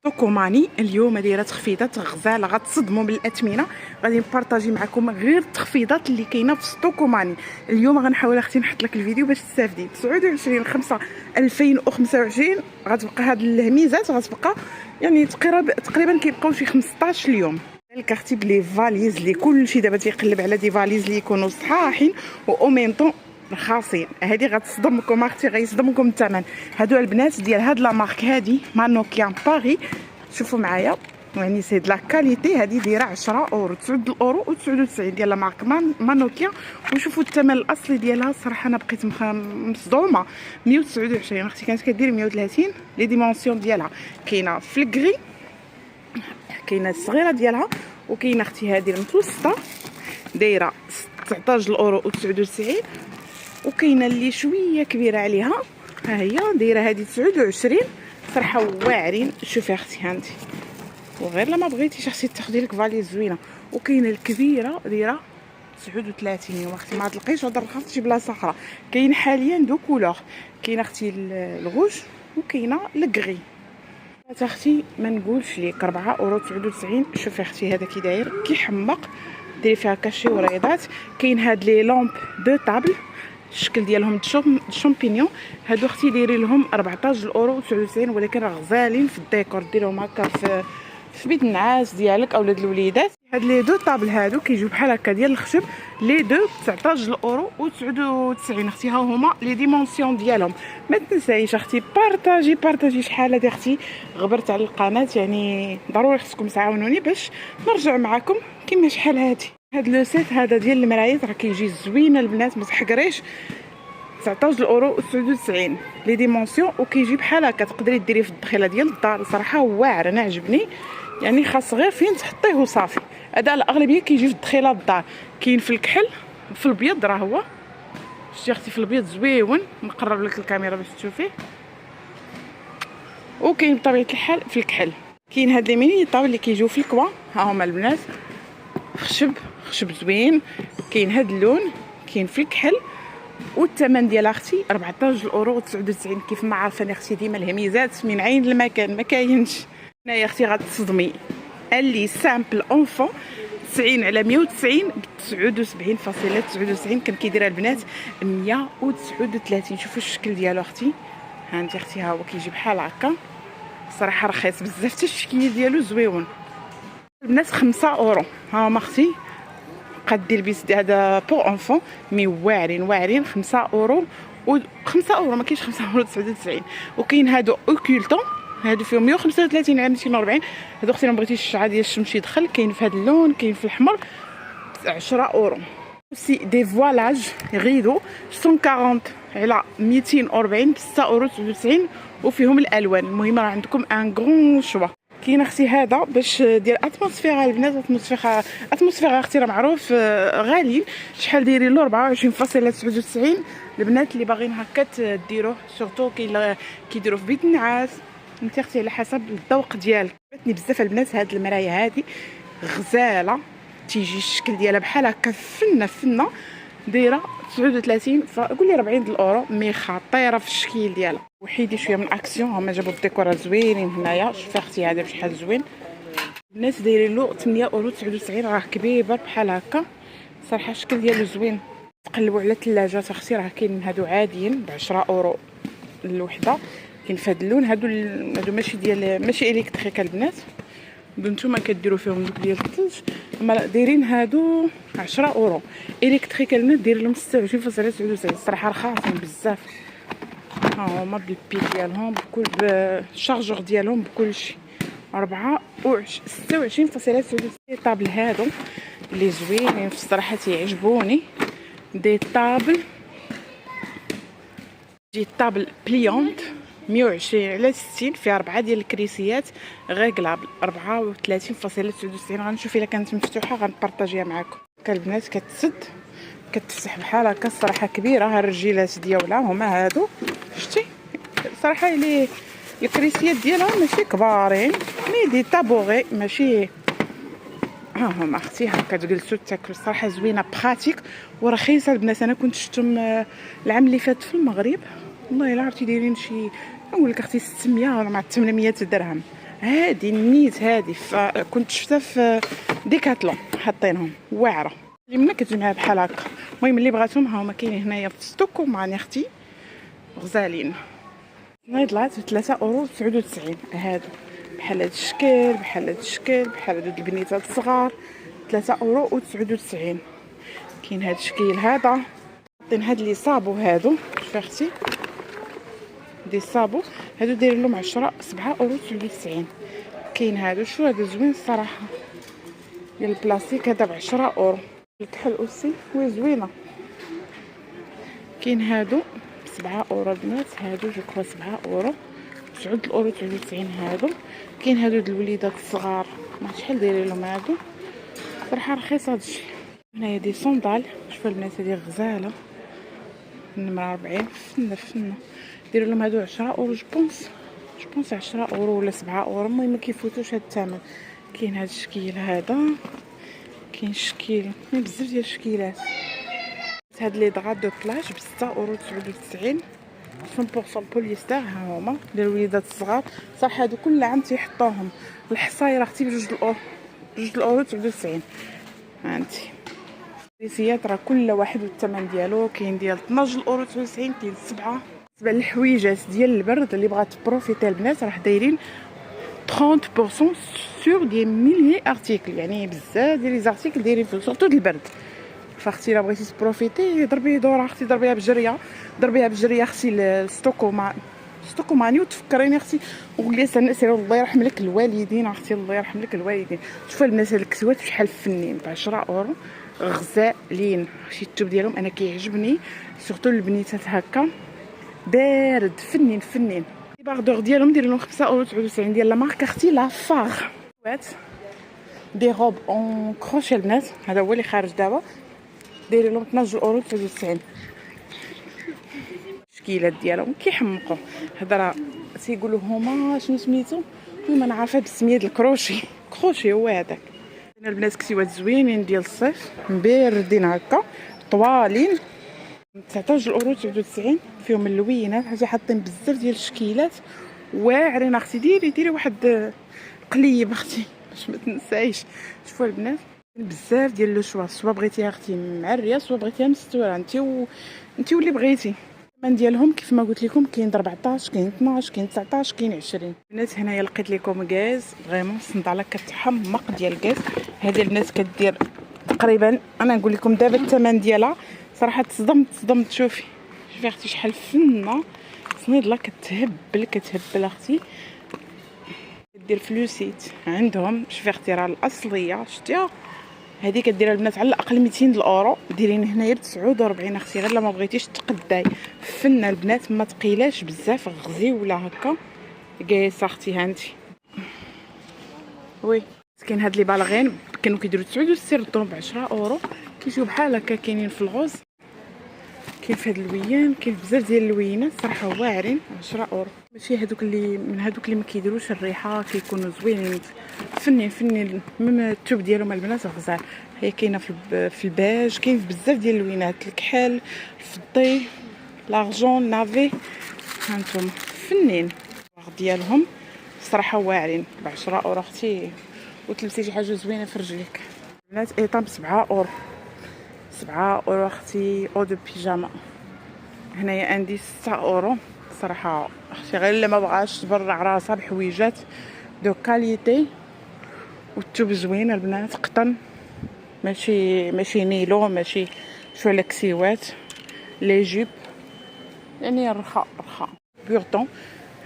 توكوماني اليوم دايره تخفيضات غزاله غتصدموا بالاثمنه. غادي نبارطاجي معكم غير التخفيضات اللي كاينه في ستوكوماني. اليوم غنحاول اختي نحط لك الفيديو باش تستافدي. 29/5/2025 غتبقى هاد الهميزات غتبقى يعني تقريبا كيبقاو شي 15 اليوم. لك اختي بلي فاليز اللي كلشي دابا تيقلب على دي فاليز اللي يكونوا صحاحين و ميم رخاصين. هادي غتصدمكم اختي، غيصدمكم الثمن. هادو البنات ديال هاد لا مارك هادي مانوكيان باري. شوفوا معايا يعني سي د لا كاليتي. هادي دايره 10 اورو 9 اورو و99 ديال لا مارك مانوكيان. وشوفوا الثمن الاصلي ديالها. الصراحه انا بقيت مصدومه. 129 اختي كانت كدير 130. لي ديمونسيون ديالها كاينه في الكري، كاينه الصغيره ديالها، وكاينه اختي هذه المتوسطه دايره 19 اورو و99، وكاينه اللي شويه كبيره عليها ها هي دايره هذه 29. صراحه واعرين. شوفي اختي هانتي، وغير لما بغيتيش اختي تاخدي لك فاليز زوينه. وكاينه الكبيره دايره 39 يوم اختي ما تلقيش هذا الرخص شي بلاصه اخرى. كاين حاليا دو كولور، كاينه اختي الغوج وكاينه الكغي. اختي ما نقولش ليك 4 اورو 99. شوفي اختي هذا كي داير كيحمق، ديري فيها كاشي وريضات. كاين هاد لي لامب دو طابل الشكل ديالهم شامبينيون. هادو اختي دايرين لهم 14 اورو 99، ولكن راه غزالين في الديكور. ديرهم هكا في بيت النعاس ديالك اولا د الوليدات. هاد لي دو طابل هادو كيجيو بحال هكا ديال الخشب، لي دو 19 اورو و99 اختي. ها هما لي ديمونسيون ديالهم. ما تنسايش اختي بارطاجي شحال هادي اختي غبرت على القناه، يعني ضروري خصكم تعاونوني باش نرجع معكم كيما شحال هادي. هاد لو سيت هذا ديال المرايات راه كيجي زوين البنات، ما تحقريش. 19 اورو و99 لي ديمونسيون، وكيجي بحال هكا تقدري ديريه في الدخيله ديال الدار. صراحه واعر، انا عجبني، يعني خاص غير فين تحطيه وصافي. هذا الاغلبيه كيجي في الدخيله الدار. كاين في الكحل، في الابيض راه هو شتي اختي في الابيض زويون. نقرب لك الكاميرا باش تشوفيه. وكاين بطبيعه الحال في الكحل. كاين هاد لي ميني طاول اللي كيجيو في الكوا، ها هما البنات خشب زوين. كاين هاد اللون كاين في الكحل، والثمن ديال اختي 14 اورو 99. كيف ما عارفه اختي ديما الهميزات من عين المكان ما كاينش. هنايا اختي غتصدمي اللي سامبل اونفون 90 على 190 ب 79.99. كان كيديرها البنات 139. شوفوا الشكل ديالو اختي، ها انت اختي ها هو كيجي بحال هكا. صراحه رخيص بزاف، حتى الشكل ديالو زويون. البنات 5 اورو. ها هما اختي قد البس هذا بو اونفون مي واعرين 5 اورو و 5 اورو، ما كاينش 5 اورو 99. وكاين هادو اوكولتون، هادو فيهم 135 على 240. هادو اختي ما بغيتيش الشعر ديال الشمس يدخل. كاين في هذا اللون، كاين في الاحمر 10 اورو. سي دي فوالاج غيدو 140 على 240 ب 6 اورو 99، وفيهم الالوان. المهم راه عندكم ان غون شوا. كاين اختي هذا باش ديال اتموسفيرا البنات. اتموسفيرا اختي راه معروف غاليين. شحال دايرين له 24.99. البنات اللي باغيين هكا ديروه سورتو كيديروا في بيت النعاس. انت اختي على حسب الذوق ديالك. عجبتني بزاف البنات هاد المرايه هادي غزاله، تيجي الشكل ديالها بحال هكا فنه دايره 39 فقول لي 40 الاورو، مي خطيره في الشكل ديالها. وحيدي شويه من اكسيون. هما جابوا الديكورات زوينين هنايا. شوفي اختي هذا بشحال زوين. الناس دايرين له 8 اورو 99. راه كبيبر بحال هكا. صراحه الشكل ديالو زوين. تقلبوا على الثلاجات اختي راه كاين هادو عاديين ب 10 اورو الوحده. كاين في هذا اللون. هادو ماشي الكتريك البنات، نتوما كديروا فيهم دوك ديال الثلج. اما دايرين هادو 10 اورو الكتريك البنات داير لهم 26.99. الصراحه رخاصين بزاف. ها هما بالبي ديالهم بكل بالشارجور ديالهم بكلشي 26.99. طابل هادو اللي زوينين الصراحه تيعجبوني. دي طابل بليونت 120 على 60 فيها 4 ديال الكريسيات غيغلابل 34.99. غنشوف الا كانت مفتوحه غنبارطاجيها معكم. البنات كتفتح بحال هكا. الصراحه كبيره. ها الرجيلات ديالها هما هادو شتي. صراحه لي الكريسيات ديالها ماشي كبارين، مي دي طابوغي ماشي. ها هما اختي هكا تجلسوا تاكلوا. الصراحه زوينه براتيك ورخيصه البنات. انا كنت شفتهم العام اللي فات في المغرب، والله الا عرفتي دايرين شي نقول لك اختي 600 ولا مع 800 درهم. هادي النيت هادي كنت شفتها في ديكاتلون حاطينهم واعره اللي منا كتجمعها بحال هكا. المهم اللي بغاتهم ها هما كاينين هنايا في ستوك ومع اختي غزالين. نايضلات ب 3 € 99. هادو بحال هاد الشكل بحال هاد الشكل بحال هاد البنيتات الصغار 3 € 99. كاين هاد الشكل هذا حاطين هاد لي صابو هادو شوفي اختي دي صابو هادو دايرين لهم 7 € 99. كاين هادو شو هذا زوين الصراحه ديال البلاستيك هذا ب 10 €. الكحل اوسي وي زوينه. كاين هادو ب7 € البنات هادو جو كوا 7 €. 9 € 99 هادو. كاين هادو د الوليدات الصغار ما شحال دايرين لهم هادو صراحه رخيص هادشي. هنايا دي صوندال شوفوا البنات هادي غزاله نمره 40 فنه ديروا لهم هادو 10 € جوبونس 10 € ولا 7 €. المهم ما كيفوتوش هاد الثمن. كاين هاد الشكل هذا كاين شكل بزاف ديال الشكيلات. هاد لي دغا دو بلاج ب 6 € 99 100% بوليستر. ها هما ديال الوليدات الصغار صراحه هادو كل عام تيحطوهم. الحصايره اختي ب2 € 99. هانتي الريسيات راه كل واحد والثمن ديالو. كاين ديال 12 € 99 كاين 7. بالنسبه للحويجات ديال البرد اللي بغات تبروفيتي البنات راه دايرين 30% سور دي ميلي ارتيكل يعني بزاف ديال لي زارتيكل دايرين سورتو د البرد. فاختي الا بغيتي تبروفيتي ضربي دوره اختي ضربيها بجريه اختي ستوكوماني وتفكريني اختي وقولي سير الله يرحم لك الوالدين اختي الله يرحم لك الوالدين. شوفوا البنات هاد الكسوات شحال فنين ب 10 € غزالين. شي التوب ديالهم انا كيعجبني سورتو البنيتات هكا بارد فنين. الباردور ديالهم دايرين لهم 5 € 99 ديال لا مارك اختي لا فاغ. دي روب اون كروشي البنات هذا هو اللي خارج دابا دايرين لهم 12 € 99. الشكيلات ديالهم كيحمقوا هذا راه تيقولوا هما شنو سميتو المهم انا عارفه بالسميه ديال كروشي هو هذاك. هنا البنات كسيوات زوينين ديال الصيف مبردين هكا طوالين 19 € 99 فيهم اللوينات حاجه حاطين بزاف ديال الشكيلات واعرين اختي. ديري واحد قليب اختي باش ما تنسايش. شوفوا البنات بزاف ديال لو شوا سوا بغيتيها اختي معريه سوا بغيتيها مستوره انت واللي بغيتي. الثمن ديالهم كيف ما قلت لكم كاين 14 كاين 12 كاين 19 كاين 20. البنات هنايا لقيت لكم غاز فريمون الصنداله كتحمق ديال الغاز. هذه البنات كدير تقريبا انا نقول لكم دابا الثمن ديالها صراحه تصدمت. شوفي اختي شحال فنه صنيدله كتهبل اختي كدير فلوسيت عندهم. شوفي اختي راه الاصليه شتيها هذه كديرها البنات على الاقل 200 €. دايرين هنايا ب 49 اختي غير لما بغيتيش تقداي فنه البنات ما ثقيلاش بزاف غزيوله هكا قايسه اختي هانتي وي. كاين هاد لي بالغين كانوا كيديروا 69 ردهم ب 10 €. كيجيو بحال هكا كاينين في الغوز كاين في هاد اللويان كاين بزاف ديال اللوينات صراحه واعرين 10 €. ماشي هادوك اللي من هادوك اللي ما كيديروش الريحه كيكونوا زوينين فنين ميم التوب ديالهم البنات غزال. هي كاينه في الباج كاين بزاف ديال اللوينات الكحل الفضي لارجون نافي هانتوما فنين ديالهم صراحه واعرين ب 10 € اختي وتلبسي شي حاجه زوينه في رجليك. البنات ايطام ب 7 € اختي او دو بيجاما هنايا عندي 6 € صراحه اختي غير اللي ما بغاش تبرع راسها بحويجات دو كاليتي والتوب زوين البنات قطن ماشي نيلو ماشي شو الكسيوات لي جيب يعني رخاء بيرطون.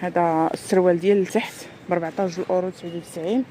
هذا السروال ديال لتحت ب 14 € 99